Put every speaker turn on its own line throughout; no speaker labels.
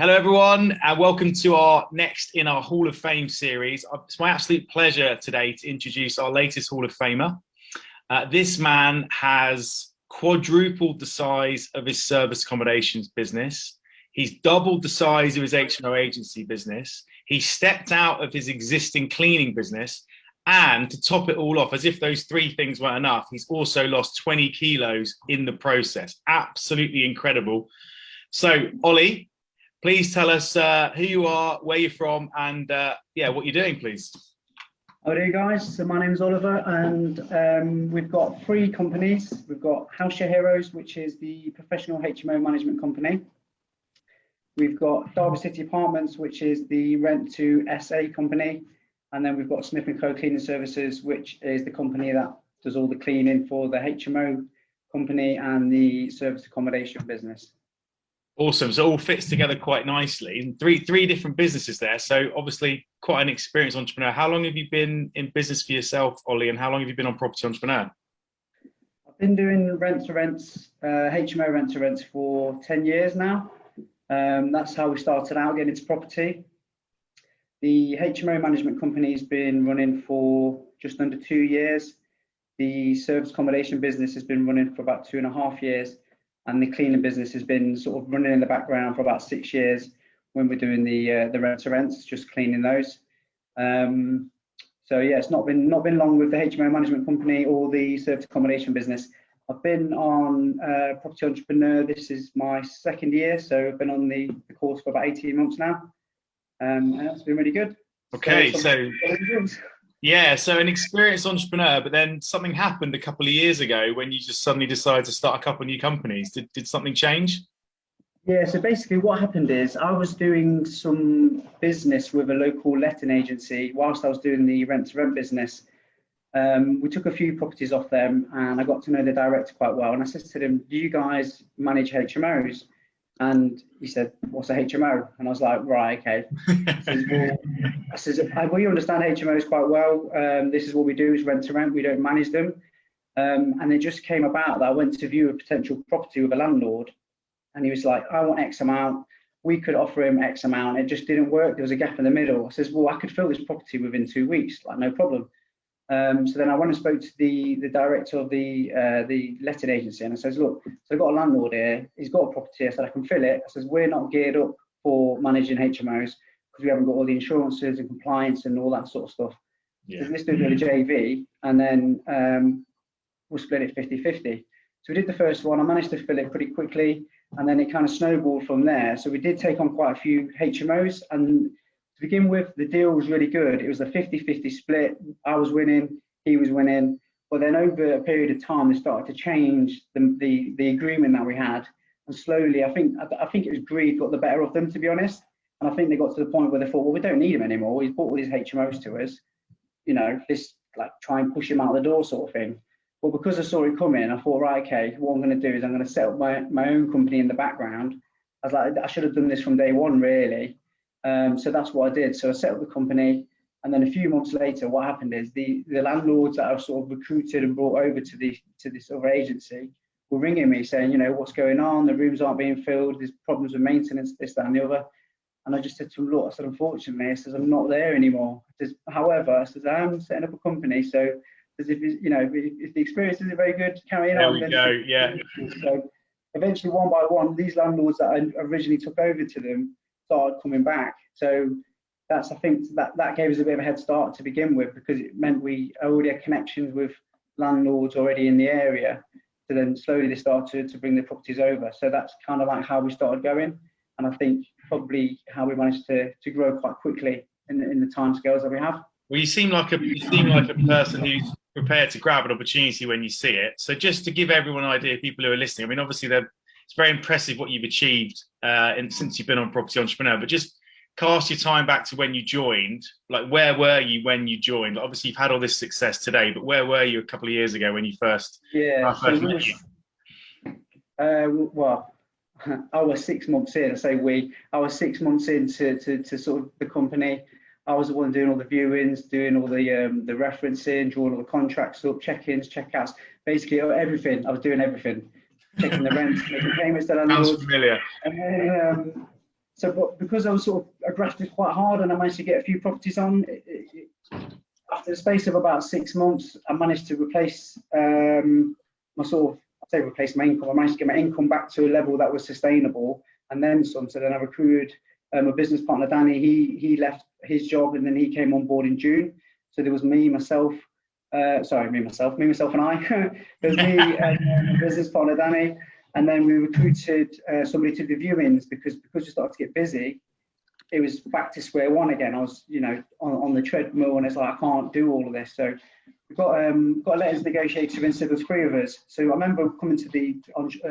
Hello, everyone, and welcome to our next in our Hall of Fame series. It's my absolute pleasure today to introduce our latest Hall of Famer. This man has quadrupled the size of his service accommodations business. He's doubled the size of his HMO agency business. He stepped out of his existing cleaning business. And to top it all off, as if those three things weren't enough, he's also lost 20 kilos in the process. Absolutely incredible. So, Ollie, please tell us who you are, where you're from, and what you're doing, please.
How are you guys? So my name is Oliver, and we've got three companies. We've got House Share Heroes, which is the professional HMO management company. We've got Derby City Apartments, which is the rent to SA company. And then we've got Smith & Co Cleaning Services, which is the company that does all the cleaning for the HMO company and the service accommodation business.
Awesome. So it all fits together quite nicely. And three different businesses there. So obviously quite an experienced entrepreneur. How long have you been in business for yourself, Ollie, and how long have you been on Property Entrepreneur?
I've been doing HMO rent-to-rents for 10 years now. That's how we started out getting into property. The HMO management company has been running for just under 2 years. The service accommodation business has been running for about 2.5 years. And the cleaning business has been sort of running in the background for about 6 years when we're doing the rent-to-rents, just cleaning those. So yeah, it's not been long with the HMO management company or the service accommodation business. I've been on Property Entrepreneur. This is my 2nd year, so I've been on the course for about 18 months now, and that's been really good.
Okay, so an experienced entrepreneur, but then something happened a couple of years ago when you just suddenly decided to start a couple of new companies. Did something change?
Yeah, so basically what happened is I was doing some business with a local letting agency whilst I was doing the rent-to-rent business. We took a few properties off them and I got to know the director quite well. And I said to him, do you guys manage HMOs? And he said, what's a HMO? And I was like, right, okay. I says, well, you understand HMOs quite well. This is what we do is rent to rent. We don't manage them. And it just came about that I went to view a potential property with a landlord. And he was like, I want X amount. We could offer him X amount. It just didn't work. There was a gap in the middle. I says, well, I could fill this property within 2 weeks. Like, no problem. So then I went and spoke to the director of the letting agency, and I says, look, so I've got a landlord here. He's got a property. I said, I can fill it. I says, we're not geared up for managing HMOs because we haven't got all the insurances and compliance and all that sort of stuff. Yeah. So let's do a bit of JV, and then we'll split it 50-50. So we did the first one. I managed to fill it pretty quickly, and then it kind of snowballed from there. So we did take on quite a few HMOs, and to begin with, the deal was really good. It was a 50-50 split. I was winning, he was winning. But then over a period of time, they started to change the agreement that we had. And slowly, I think it was greed got the better of them, to be honest. And I think they got to the point where they thought, well, we don't need him anymore. He's bought all these HMOs to us. You know, let's like try and push him out the door sort of thing. But because I saw it coming, I thought, right, okay, what I'm going to do is I'm going to set up my own company in the background. I was like, I should have done this from day one, really. So that's what I did. So I set up the company, and then a few months later, what happened is the landlords that I've sort of recruited and brought over to this other agency were ringing me saying, you know, what's going on? The rooms aren't being filled. There's problems with maintenance, this, that, and the other. And I just said to them, look, I said, unfortunately, I said, I'm not there anymore. I said, however, I said, I am setting up a company. So as if if the experience isn't very good, carry on.
There we go. Yeah.
So eventually, one by one, these landlords that I originally took over to them started coming back. So I think that gave us a bit of a head start to begin with, because it meant we already had connections with landlords already in the area. So then slowly they started to bring the properties over. So that's kind of like how we started going, and I think probably how we managed to grow quite quickly in the timescales that we have.
Well, you seem like a person who's prepared to grab an opportunity when you see it. So just to give everyone an idea, people who are listening, I mean, obviously it's very impressive what you've achieved since you've been on Property Entrepreneur, but just cast your time back to when you joined. Like, where were you when you joined? Like, obviously, you've had all this success today, but where were you a couple of years ago when you first met you?
Well, I was 6 months in. I was 6 months into sort of the company. I was the one doing all the viewings, doing all the referencing, drawing all the contracts up, check-ins, check-outs, basically everything. I was doing everything. Taking the rent, making payments to landlords.
Sounds familiar.
And then, but because I was I grafted quite hard and I managed to get a few properties on, after the space of about 6 months, I managed to replace my replace my income. I managed to get my income back to a level that was sustainable, and then some. So then I recruited my business partner Danny. He left his job and then he came on board in June. So there was myself and I. There was me and my business partner Danny, and then we recruited somebody to the viewings because we started to get busy. It was back to square one again. I was, on the treadmill, and it's like I can't do all of this. So we've got a letters negotiator in, so there's 3 of us. So I remember coming to the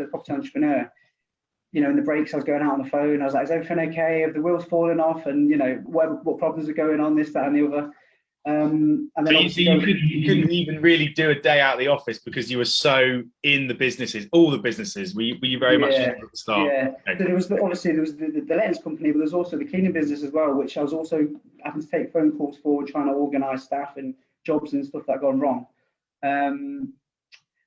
property entrepreneur. In the breaks, I was going out on the phone. I was like, "Is everything okay? Have the wheels fallen off? And what problems are going on? This, that, and the other." And then
so you couldn't even really do a day out of the office because you were so in the businesses, all the businesses. Were you very much at the start?
Yeah.
Okay.
So there was the letters company, but there's also the cleaning business as well, which I was also having to take phone calls for, trying to organise staff and jobs and stuff that had gone wrong. And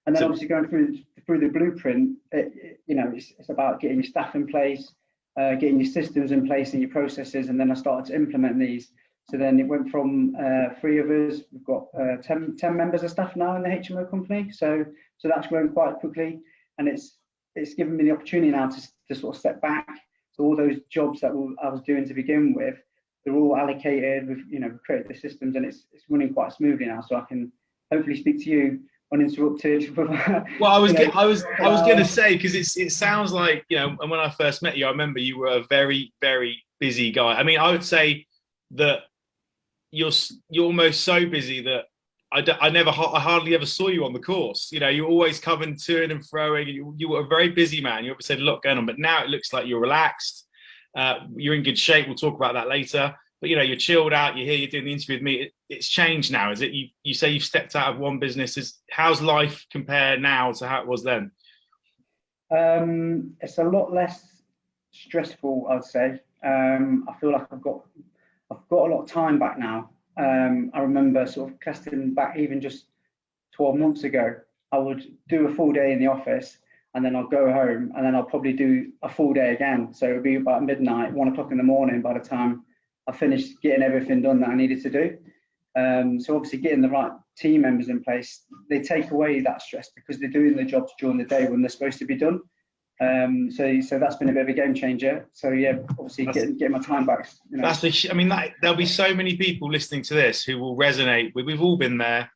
then obviously going through the blueprint, it's about getting your staff in place, getting your systems in place and your processes, and then I started to implement these. So then it went from 3 of us. We've got 10 members of staff now in the HMO company. So that's grown quite quickly, and it's given me the opportunity now to sort of step back. So all those jobs that I was doing to begin with, they're all allocated. We've created the systems, and it's running quite smoothly now. So I can hopefully speak to you uninterrupted.
Well, I was going to say, because it sounds like, and when I first met you, I remember you were a very, very busy guy. I mean, I would say that you're almost so busy that I hardly ever saw you on the course. You're always coming to and froing. You were a very busy man. You always had a lot going on, but now it looks like you're relaxed. You're in good shape. We'll talk about that later. But you're chilled out. You're here. You're doing the interview with me. It's changed now, is it? You say you've stepped out of one business. How's life compare now to how it was then?
It's a lot less stressful, I'd say. I feel like I've got a lot of time back now. I remember sort of casting back even just 12 months ago. I would do a full day in the office, and then I'll go home, and then I'll probably do a full day again. So it'll be about midnight, 1 o'clock in the morning by the time I finished getting everything done that I needed to do. So obviously getting the right team members in place, they take away that stress because they're doing their jobs during the day when they're supposed to be done. So that's been a bit of a game changer. So yeah, obviously getting my time back.
There'll be so many people listening to this who will resonate with. We've all been there.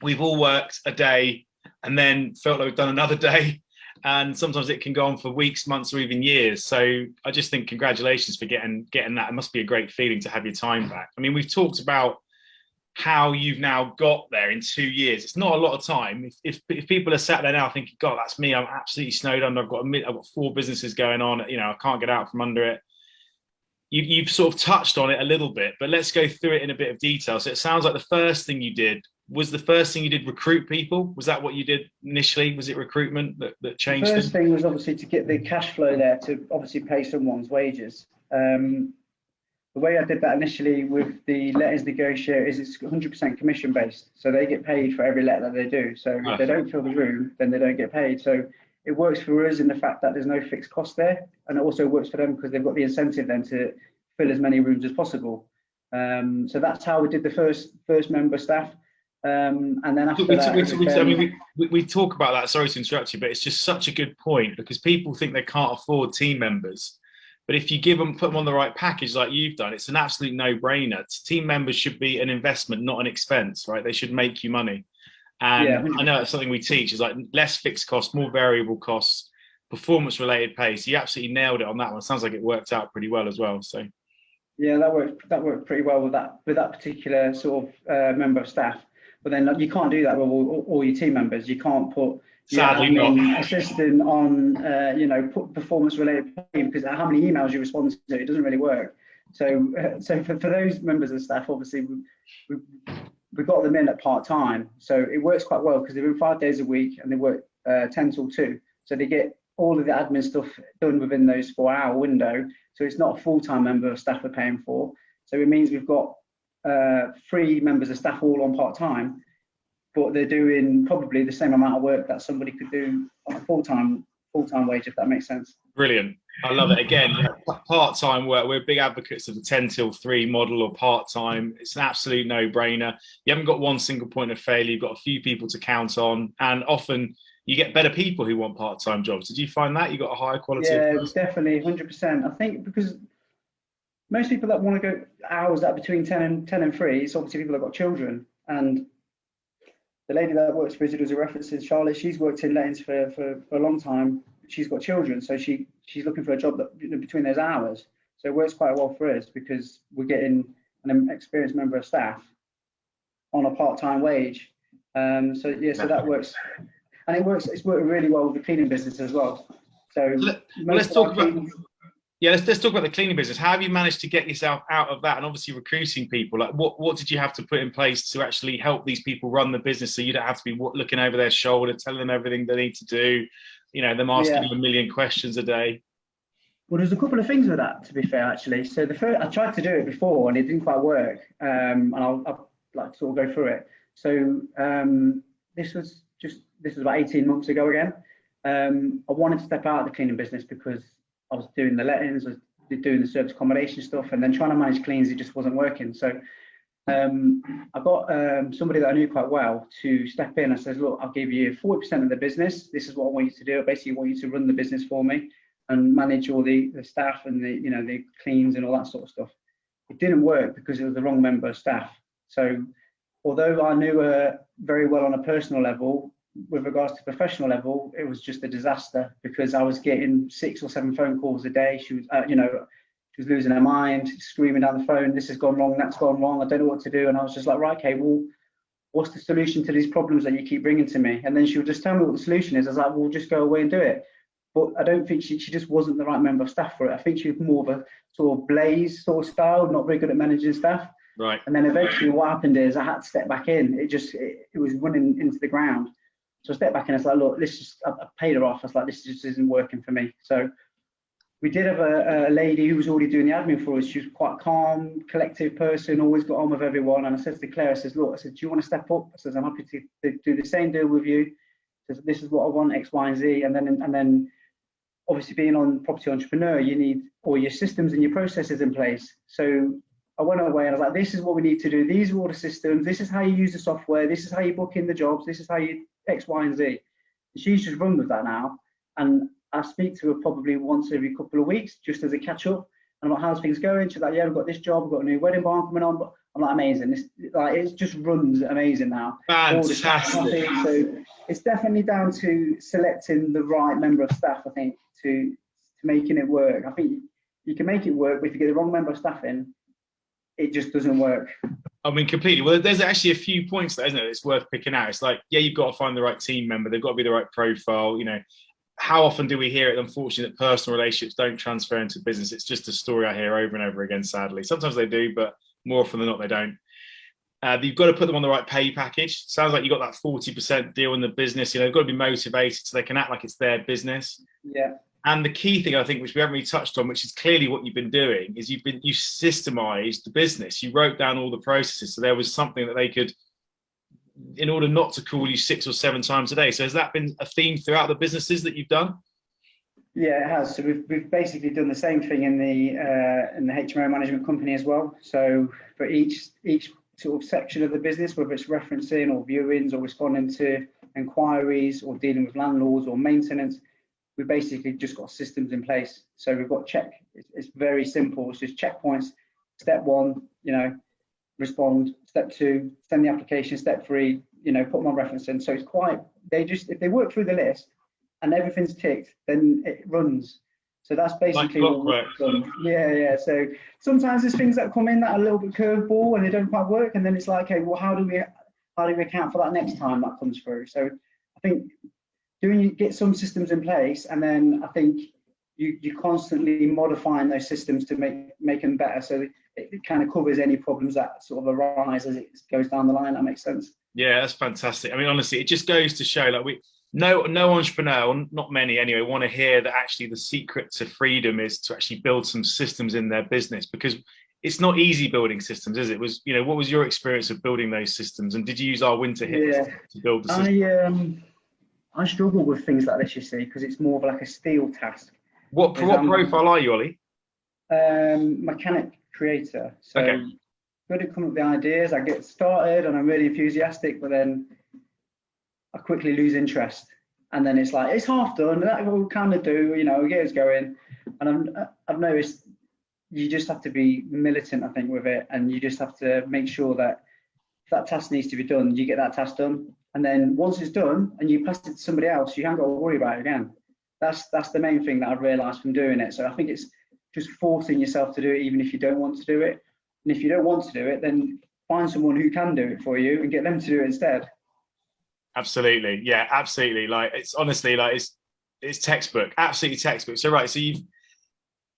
We've all worked a day and then felt like we've done another day. And sometimes it can go on for weeks, months, or even years. So I just think congratulations for getting that. It must be a great feeling to have your time back. I mean, we've talked about how you've now got there in 2 years. It's not a lot of time. If people are sat there now thinking, God, that's me. I'm absolutely snowed under. I've got 4 businesses going on. I can't get out from under it. You've sort of touched on it a little bit, but let's go through it in a bit of detail. So it sounds like the first thing you did recruit people? Was that what you did initially? Was it recruitment that changed?
The first thing was obviously to get the cash flow there to obviously pay someone's wages. The way I did that initially with the letters negotiator is it's 100% commission based. So they get paid for every letter that they do. So if they don't fill the room, then they don't get paid. So it works for us in the fact that there's no fixed cost there. And it also works for them because they've got the incentive then to fill as many rooms as possible. So that's how we did the first member staff. And then after
we talk about that. Sorry to interrupt you, but it's just such a good point because people think they can't afford team members. But if you put them on the right package like you've done, it's an absolute no-brainer. Team members should be an investment, not an expense, right? They should make you money. And yeah, I know it's something we teach is like less fixed costs, more variable costs, performance-related pay. So you absolutely nailed it on that one. It sounds like it worked out pretty well as well. So
yeah, that worked pretty well with that particular sort of member of staff. But then you can't do that with all your team members. You can't put assistant on, put performance-related pay because how many emails you respond to, it doesn't really work. So for those members of staff, obviously we got them in at part-time. So it works quite well because they're in 5 days a week and they work 10 till 2. So they get all of the admin stuff done within those 4-hour window. So it's not a full-time member of staff we're paying for. So it means we've got 3 members of staff all on part-time, but they're doing probably the same amount of work that somebody could do on a full-time wage, if that makes sense.
Brilliant. I love it. Again, part-time work. We're big advocates of the 10 till 3 model or part-time. It's an absolute no-brainer. You haven't got one single point of failure. You've got a few people to count on, and often you get better people who want part-time jobs. Did you find that you got a higher quality?
Yeah, definitely, 100%. I think because most people that want to go hours that between 10 and 3, it's obviously people that got children. And the lady that works for us, who does a reference in Charlotte, she's worked in lettings for a long time. She's got children, so she's looking for a job that, you know, between those hours. So it works quite well for us because we're getting an experienced member of staff on a part-time wage. So yeah, so that works, and it's worked really well with the cleaning business as well. So
let's talk about let's talk about the cleaning business. How have you managed to get yourself out of that, and obviously recruiting people? Like, what did you have to put in place to actually help these people run the business, so you don't have to be looking over their shoulder, telling them everything they need to do, you know, them asking you a million questions a day?
Well, there's a couple of things with that, to be fair, actually. So the first, I tried to do it before and it didn't quite work, and I'll like to sort of go through it. So this was about 18 months ago again. I wanted to step out of the cleaning business because I was doing the lettings, I was doing the service accommodation stuff, and then trying to manage cleans, it just wasn't working. So I got somebody that I knew quite well to step in. I said, look, I'll give you 40% of the business. This is what I want you to do. I basically want you to run the business for me and manage all the staff and the cleans and all that sort of stuff. It didn't work because it was the wrong member of staff. So although I knew her very well on a personal level, with regards to professional level, it was just a disaster because I was getting 6 or 7 phone calls a day. She was, she was losing her mind, screaming down the phone, this has gone wrong, that's gone wrong, I don't know what to do. And I was just like, right, okay, well, what's the solution to these problems that you keep bringing to me? And then she would just tell me what the solution is. I was like, well, just go away and do it. But I don't think she just wasn't the right member of staff for it. I think she was more of a sort of Blaze sort of style, not very good at managing staff.
Right.
And then eventually what happened is I had to step back in. It was running into the ground. So I stepped back and I was like, look, I paid her off. I was like, this just isn't working for me. So we did have a lady who was already doing the admin for us. She was quite calm, collective person, always got on with everyone. And I said to Claire, I said, look, do you want to step up? I said, I'm happy to do the same deal with you. I said, this is what I want, X, Y, and Z. And then obviously being on property entrepreneur, you need all your systems and your processes in place. So I went away and I was like, this is what we need to do. These are all the systems. This is how you use the software. This is how you book in the jobs. This is how you X, Y, and Z. And she's just run with that now. And I speak to her probably once every couple of weeks, just as a catch up. And I'm like, how's things going? She's like, yeah, we've got this job. We've got a new wedding barn coming on. But I'm like, amazing. It just runs amazing now.
Fantastic.
So it's definitely down to selecting the right member of staff, I think, to making it work. I think you can make it work, but if you get the wrong member of staff in, it just doesn't work.
I mean, completely. Well, there's actually a few points there, isn't it? It's worth picking out. It's like, yeah, you've got to find the right team member. They've got to be the right profile. You know, how often do we hear it, unfortunately, that personal relationships don't transfer into business? It's just a story I hear over and over again, sadly. Sometimes they do, but more often than not, they don't. You've got to put them on the right pay package. Sounds like you've got that 40% deal in the business. You know, they've got to be motivated so they can act like it's their business.
Yeah.
And the key thing, I think, which we haven't really touched on, which is clearly what you've been doing, is you systemized the business. You wrote down all the processes, so there was something that they could, in order not to call you 6 or 7 times a day. So has that been a theme throughout the businesses that you've done?
Yeah, it has. So we've basically done the same thing in the HMO management company as well. So for each sort of section of the business, whether it's referencing or viewings or responding to inquiries or dealing with landlords or maintenance, we basically just got systems in place. So we've got it's very simple. It's just checkpoints. Step 1, respond. Step 2, send the application. Step 3, put them on referencing. So it's quite, if they work through the list and everything's ticked, then it runs. So that's basically what we've done. Yeah. So sometimes there's things that come in that are a little bit curveball and they don't quite work. And then it's like, okay, well, how do we account for that next time that comes through? So I think get some systems in place, and then I think you constantly modifying those systems to make them better, so it kind of covers any problems that sort of arise as it goes down the line. That makes sense.
Yeah, that's fantastic. I mean, honestly, it just goes to show, like, no entrepreneur, not many anyway, want to hear that actually the secret to freedom is to actually build some systems in their business, because it's not easy building systems, is it? What was your experience of building those systems, and did you use our winter hits to build the system?
I struggle with things like this, you see, because it's more of like a steel task.
What profile are you, Ollie?
Mechanic creator. So
Okay.
good at coming up with the ideas. I get started and I'm really enthusiastic, but then I quickly lose interest. And then it's like, it's half done. That's what we kind of do, get us going. And I've noticed you just have to be militant, I think, with it. And you just have to make sure that if that task needs to be done, you get that task done. And then once it's done and you pass it to somebody else, you haven't got to worry about it again. That's the main thing that I've realized from doing it. So I think it's just forcing yourself to do it, even if you don't want to do it. And if you don't want to do it, then find someone who can do it for you and get them to do it instead.
Absolutely. Yeah, absolutely. Like, it's honestly like it's textbook, absolutely textbook. So right, so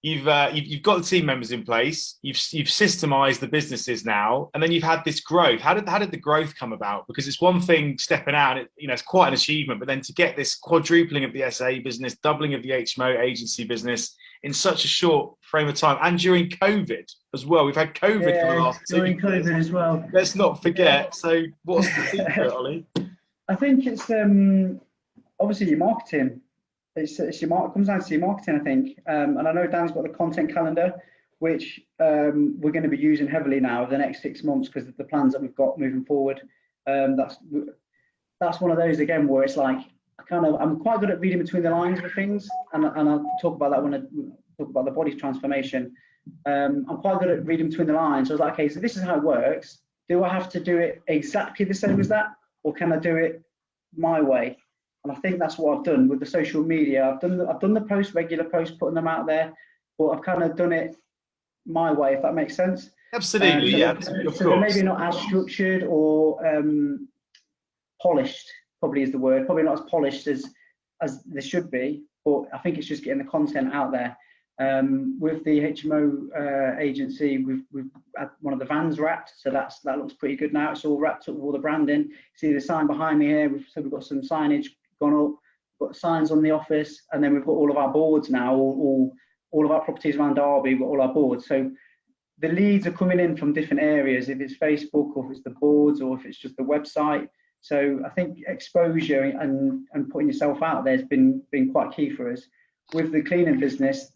you've got the team members in place, you've systemized the businesses now, and then you've had this growth. How did the growth come about? Because it's one thing stepping out, it's quite an achievement, but then to get this quadrupling of the SA business, doubling of the HMO agency business in such a short frame of time, and during COVID as well. We've had COVID for the last 2 years.
During COVID as well.
Let's not forget. Yeah. So what's the secret, Ollie?
I think it's obviously your marketing. It comes down to your marketing, I think. And I know Dan's got the content calendar, which we're going to be using heavily now over the next 6 months because of the plans that we've got moving forward. That's one of those again where it's like I'm quite good at reading between the lines with things, and I'll talk about that when I talk about the body transformation. I'm quite good at reading between the lines. So I was like, okay, so this is how it works. Do I have to do it exactly the same as that, or can I do it my way? And I think that's what I've done with the social media. I've done the regular posts, putting them out there, but I've kind of done it my way, if that makes sense.
Absolutely, yeah.
So they're maybe not as structured or polished, probably is the word. Probably not as polished as they should be, but I think it's just getting the content out there. With the HMO agency, we've had one of the vans wrapped, so that looks pretty good now. It's all wrapped up with all the branding. See the sign behind me here. We've got some signage gone up, got signs on the office, and then we've got all of our boards now. All of our properties around Derby, we've got all our boards. So the leads are coming in from different areas, if it's Facebook or if it's the boards or if it's just the website. So I think exposure and putting yourself out there has been quite key for us. With the cleaning business,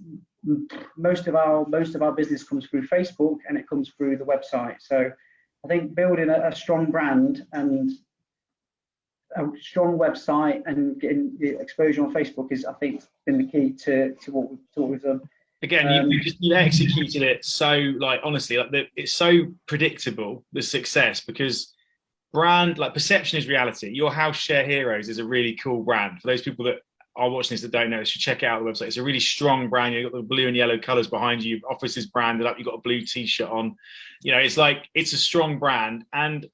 most of our business comes through Facebook and it comes through the website. So I think building a strong brand and a strong website and getting the exposure on Facebook is, I think, been the key to what we've done.
Again, you executed it so, like, honestly, like it's so predictable, the success, because brand, like, perception is reality. Your House Share Heroes is a really cool brand. For those people that are watching this that don't know, they should check out the website. It's a really strong brand. You've got the blue and yellow colors behind you. Office is branded up. You've got a blue t-shirt on. It's like, it's a strong brand. And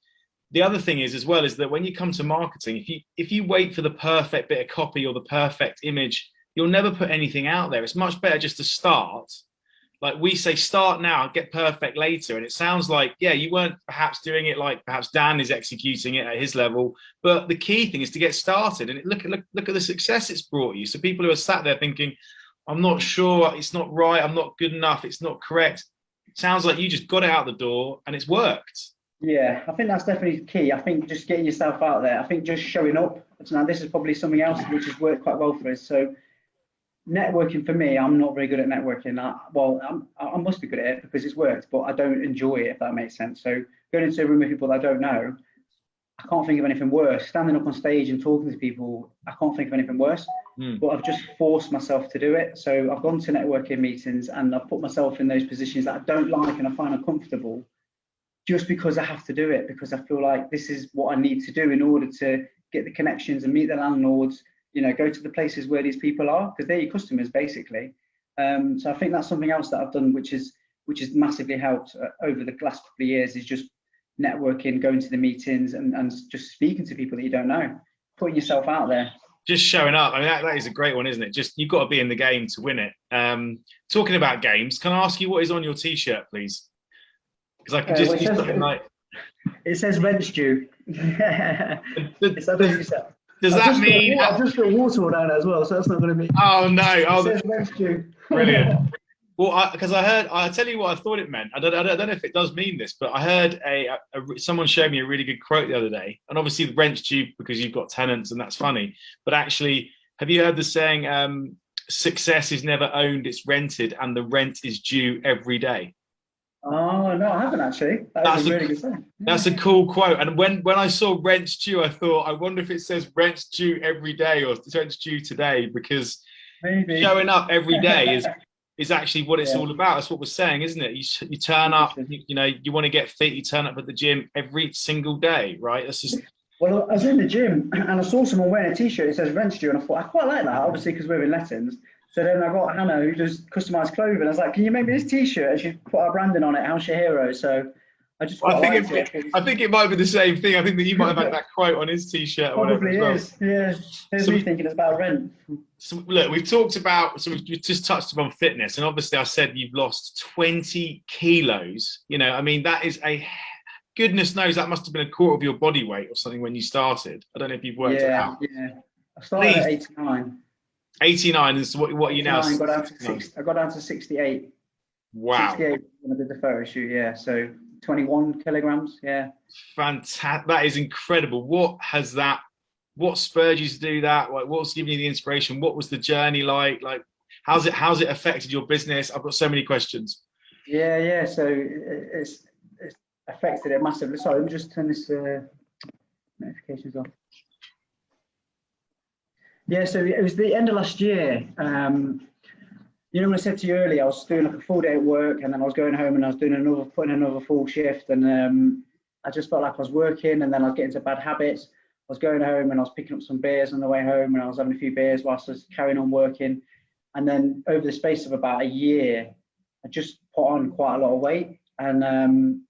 the other thing is, as well, is that when you come to marketing, if you wait for the perfect bit of copy or the perfect image, you'll never put anything out there. It's much better just to start. Like we say, start now, get perfect later. And it sounds like, yeah, you weren't perhaps doing it like perhaps Dan is executing it at his level. But the key thing is to get started. And look at the success it's brought you. So people who are sat there thinking, I'm not sure, it's not right, I'm not good enough, it's not correct. It sounds like you just got it out the door and it's worked.
Yeah, I think that's definitely key. I think just getting yourself out there. I think just showing up. Now, this is probably something else which has worked quite well for us. So networking for me, I'm not very good at networking. I must be good at it because it's worked, but I don't enjoy it, if that makes sense. So going into a room with people that I don't know, I can't think of anything worse. Standing up on stage and talking to people, I can't think of anything worse. But I've just forced myself to do it. So I've gone to networking meetings and I've put myself in those positions that I don't like and I find uncomfortable, just because I have to do it, because I feel like this is what I need to do in order to get the connections and meet the landlords, go to the places where these people are, because they're your customers basically. So I think that's something else that I've done, which has massively helped over the last couple of years, is just networking, going to the meetings and just speaking to people that you don't know, putting yourself out there. Just
showing up. I mean, that is a great one, isn't it? Just, you've got to be in the game to win it. Talking about games, can I ask you what is on your t-shirt, please? Because I can just use something like...
It says rent's due.
Does that mean...
I've just got water all down as well, so that's not going to be...
Oh, no.
It says rent's due.
Brilliant. Well, because I'll tell you what I thought it meant. I don't know if it does mean this, but I heard someone showed me a really good quote the other day. And obviously the rent's due because you've got tenants and that's funny. But actually, have you heard the saying, success is never owned, it's rented, and the rent is due every day.
Oh, no, I haven't actually. That's a really good saying.
That's a cool quote. And when I saw rent's due, I thought, I wonder if it says rent's due every day or rent's due today, because
maybe
showing up every day is actually what it's all about. That's what we're saying, isn't it? You turn up, you know, you want to get fit, you turn up at the gym every single day, right? That's just...
Well, I was in the gym and I saw someone wearing a t-shirt that says rent's due, and I thought, I quite like that, obviously, because we're in lettings. So then I got Hannah, who does customized clothing. I was like, can you make me this t-shirt? And she put our branding on it, How's your hero? So I just
I think it might be the same thing. I think that you might have had that quote on his t-shirt or whatever.
Probably is, yeah. Here's me thinking it's about rent.
So look, we've talked about, so we've just touched upon fitness, and obviously I said you've lost 20 kilos. You know, I mean, that is goodness knows that must have been a quarter of your body weight or something when you started. I don't know if you've worked it out.
Yeah, I started at 89.
89, and so what are you now?
I got down to 68.
Wow.
68 when I did the photo shoot, yeah. So 21 kilograms, yeah.
Fantastic. That is incredible. What spurred you to do that? Like, what's giving you the inspiration? What was the journey like? Like, how's it affected your business? I've got so many questions.
Yeah. So it's affected it massively. Sorry, let me just turn this notifications off. Yeah, so it was the end of last year. You know, when I said to you earlier, I was doing like a full day at work, and then I was going home and I was doing putting another full shift, and I just felt like I was working, and then I was getting into bad habits. I was going home and I was picking up some beers on the way home, and I was having a few beers whilst I was carrying on working. And then over the space of about a year, I just put on quite a lot of weight, and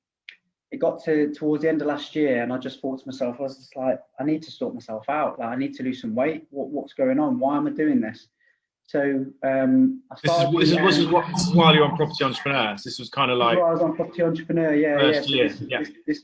it got towards the end of last year, and I just thought to myself, I was just like, I need to sort myself out. Like, I need to lose some weight. What's going on? Why am I doing this? So I started.
This is while you're on Property Entrepreneurs. This was kind of like.
While I was on Property Entrepreneur, yeah. This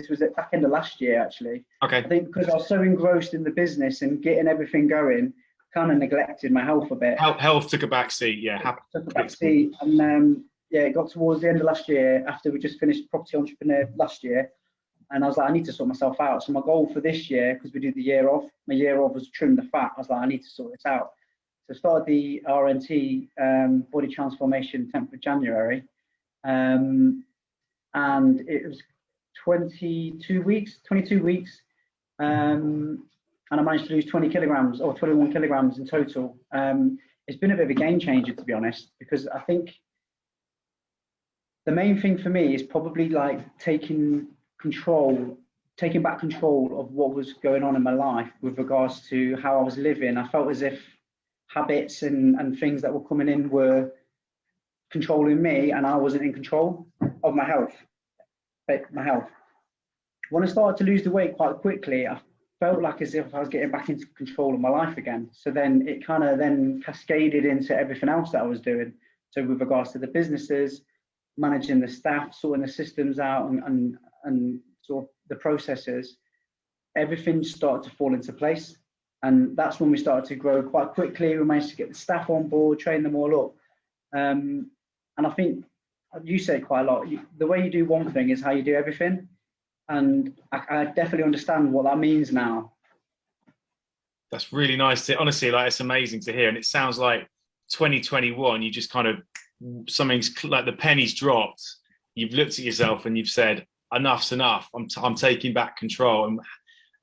was at back end of last year, actually.
Okay.
I think because I was so engrossed in the business and getting everything going, kind of neglected my health a bit.
Health took a back seat, yeah.
Took a back seat, and it got towards the end of last year, after we just finished Property Entrepreneur last year, and I was like, I need to sort myself out. So my goal for this year, because we did the year off, my year off was trim the fat. I was like, I need to sort this out. So I started the RNT body transformation 10th of January, and it was 22 weeks, and I managed to lose 20 kilograms or 21 kilograms in total. It's been a bit of a game changer, to be honest, because I think the main thing for me is probably like taking back control of what was going on in my life with regards to how I was living. I felt as if habits and things that were coming in were controlling me, and I wasn't in control of my health. When I started to lose the weight quite quickly, I felt like as if I was getting back into control of my life again. So then it kind of then cascaded into everything else that I was doing. So with regards to the businesses, managing the staff, sorting the systems out, and sort of the processes, everything started to fall into place. And that's when we started to grow quite quickly. We managed to get the staff on board, train them all up. And I think you say quite a lot, the way you do one thing is how you do everything. And I definitely understand what that means now.
That's really nice to, honestly, like, it's amazing to hear. And it sounds like 2021, you just kind of, something's like the penny's dropped. You've looked at yourself and you've said, enough's enough. I'm taking back control.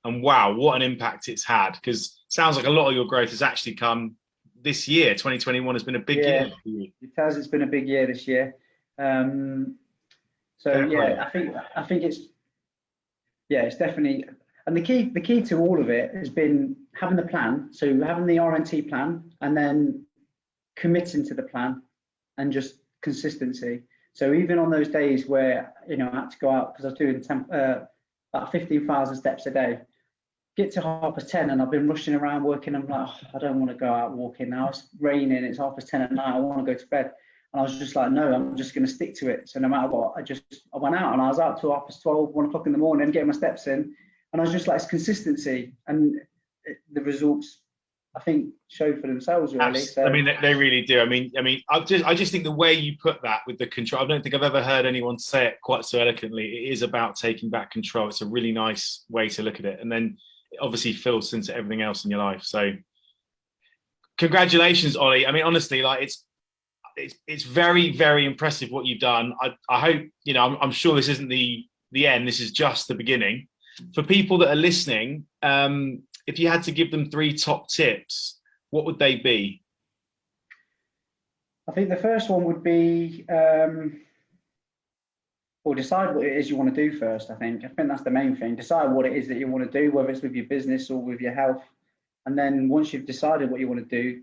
And wow, what an impact it's had, because it sounds like a lot of your growth has actually come this year. 2021 has been a big year for you.
It's been a big year this year. I think it's definitely, and the key to all of it has been having the plan. So having the RNT plan, and then committing to the plan, and just consistency. So even on those days where, you know, I had to go out because I was doing about 15,000 steps a day, get to 10:30 and I've been rushing around working. I'm like, I don't want to go out walking now. It's raining. It's 10:30 at night. I want to go to bed. And I was just like, no, I'm just going to stick to it. So no matter what, I went out, and I was out till 12:30, 1 o'clock in the morning, getting my steps in. And I was just like, it's consistency, and the results, I think, show for themselves, really. So,
I mean, they really do. I mean, I just think the way you put that with the control, I don't think I've ever heard anyone say it quite so eloquently. It is about taking back control. It's a really nice way to look at it. And then it obviously filters into everything else in your life. So Congratulations, Ollie. I mean, honestly, like it's very, very impressive what you've done. I hope, I'm sure this isn't the end. This is just the beginning. For people that are listening, if you had to give them 3 top tips, what would they be?
I think the first one would be, or decide what it is you want to do first. I think that's the main thing. Decide what it is that you want to do, whether it's with your business or with your health. And then once you've decided what you want to do,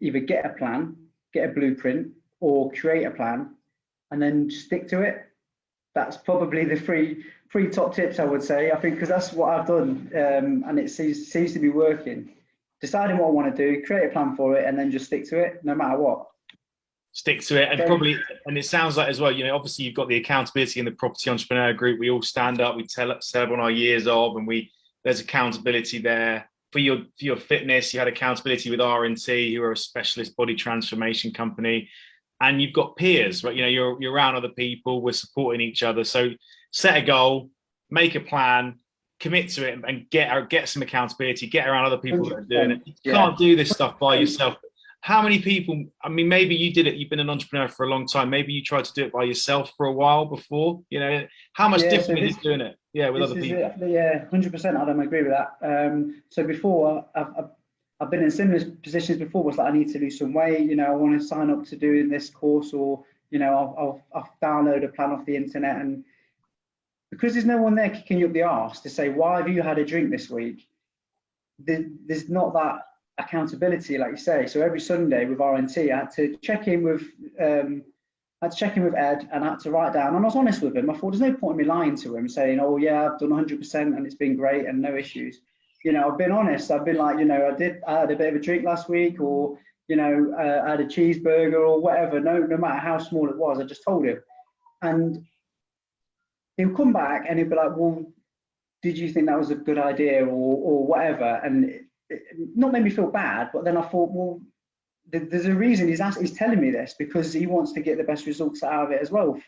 either get a plan, get a blueprint, or create a plan, and then stick to it. That's probably the three top tips I would say. I think because that's what I've done, and it seems to be working. Deciding what I want to do, create a plan for it, and then just stick to it, no matter what.
Stick to it, and and it sounds like as well, obviously you've got the accountability in the property entrepreneur group. We all stand up, we tell everyone our years of, and there's accountability there for your fitness. You had accountability with R&T, who are a specialist body transformation company, and you've got peers, right? You're around other people, we're supporting each other. So set a goal, make a plan, commit to it, and get some accountability, get around other people that are doing it. You can't do this stuff by yourself. How many people, I mean, maybe you did it, you've been an entrepreneur for a long time, maybe you tried to do it by yourself for a while before, how much different is doing it with other people?
Yeah, 100%, Adam, I agree with that. So before, I've been in similar positions before, was like, I need to lose some weight, I want to sign up to doing this course, or, I'll download a plan off the internet, and because there's no one there kicking you up the arse to say, why have you had a drink this week? There's not that accountability, like you say. So every Sunday with R&T, I had to check in with Ed, and I had to write down, and I was honest with him. I thought there's no point in me lying to him, saying, oh yeah, I've done 100% and it's been great and no issues. I've been honest. I've been like, I had a bit of a drink last week, or I had a cheeseburger or whatever. No matter how small it was, I just told him, and he'll come back and he'll be like, well, did you think that was a good idea, or whatever? And it not made me feel bad, but then I thought, well, there's a reason he's telling me this, because he wants to get the best results out of it as well.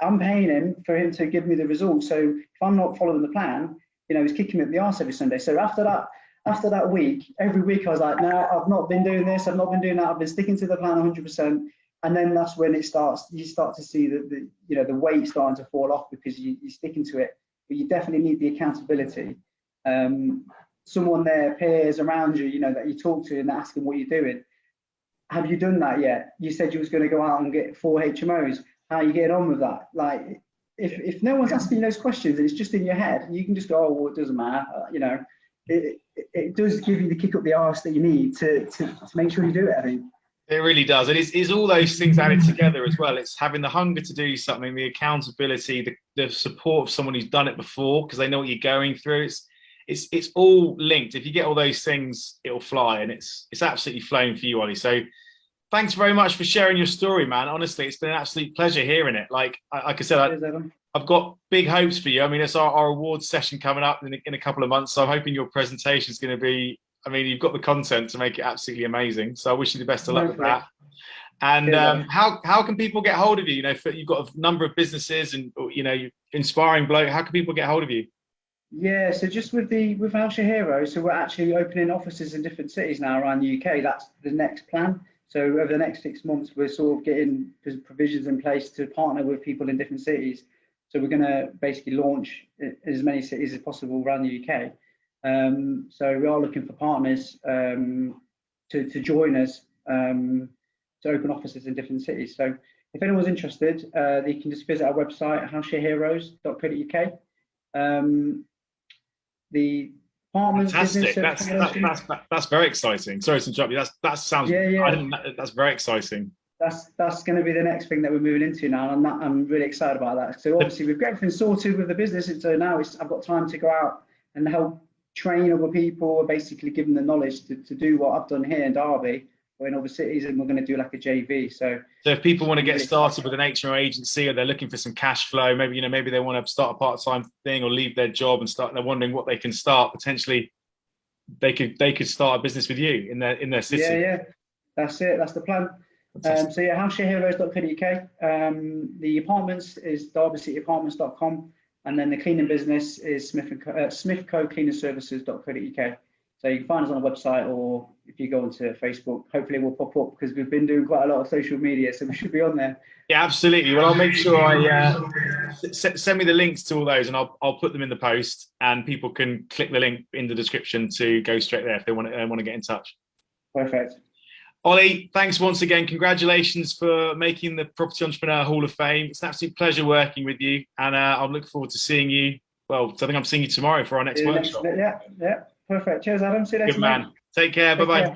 I'm paying him for him to give me the results. So if I'm not following the plan, he's kicking me up the arse every Sunday. So after that week, every week I was like, no, I've not been doing this, I've not been doing that, I've been sticking to the plan 100%. And then that's when you start to see the weight starting to fall off, because you're sticking to it. But you definitely need the accountability. Someone there, peers around you, that you talk to and ask them what you're doing. Have you done that yet? You said you was going to go out and get 4 HMOs. How are you getting on with that? Like, if no one's asking you those questions and it's just in your head, you can just go, oh, well, it doesn't matter. It does give you the kick up the arse that you need to make sure you do it, I think.
It really does. And it's all those things added together as well. It's having the hunger to do something, the accountability, the support of someone who's done it before, because they know what you're going through. It's all linked. If you get all those things, it'll fly, and it's absolutely flowing for you, Ollie. So thanks very much for sharing your story, man. Honestly, it's been an absolute pleasure hearing it. Like I said, I've got big hopes for you. I mean, it's our awards session coming up in a couple of months, so I'm hoping your presentation is going to be, I mean, you've got the content to make it absolutely amazing. So I wish you the best of luck with that. And how can people get hold of you? You've got a number of businesses, and you're inspiring bloke. How can people get hold of you?
Yeah, so just with House Your Hero, so we're actually opening offices in different cities now around the UK. That's the next plan. So over the next 6 months, we're sort of getting provisions in place to partner with people in different cities. So we're going to basically launch as many cities as possible around the UK. So we are looking for partners to join us to open offices in different cities. So if anyone's interested, they can just visit our website, houseyourheroes.co.uk. The apartment
fantastic.
Business,
that's very exciting. Sorry to interrupt you. That sounds that's very exciting.
That's going to be the next thing that we're moving into now, and I'm really excited about that. So obviously we've got everything sorted with the business, and so now I've got time to go out and help train other people, basically give them the knowledge to do what I've done here in Derby or in other cities, and we're going to do like a JV. So
if people want to get started with an HMO agency, or they're looking for some cash flow, maybe they want to start a part-time thing or leave their job and they're wondering what they can start, potentially they could start a business with you in their city.
Yeah, that's it. That's the plan. So yeah, houseyourheroes.co.uk. The apartments is derbycityapartments.com, and then the cleaning business is smithcocleanerservices.co.uk. So you can find us on the website, or if you go onto Facebook, hopefully we'll pop up because we've been doing quite a lot of social media, so we should be on there.
Yeah, absolutely. Well, I'll make sure I send me the links to all those, and I'll put them in the post, and people can click the link in the description to go straight there if they want to get in touch.
Perfect.
Ollie, thanks once again. Congratulations for making the Property Entrepreneur Hall of Fame. It's an absolute pleasure working with you, and I'll look forward to seeing you. Well, I think I'm seeing you tomorrow for our next workshop.
Yeah, perfect. Cheers, Adam. See you next
Good man. Take care. Bye-bye.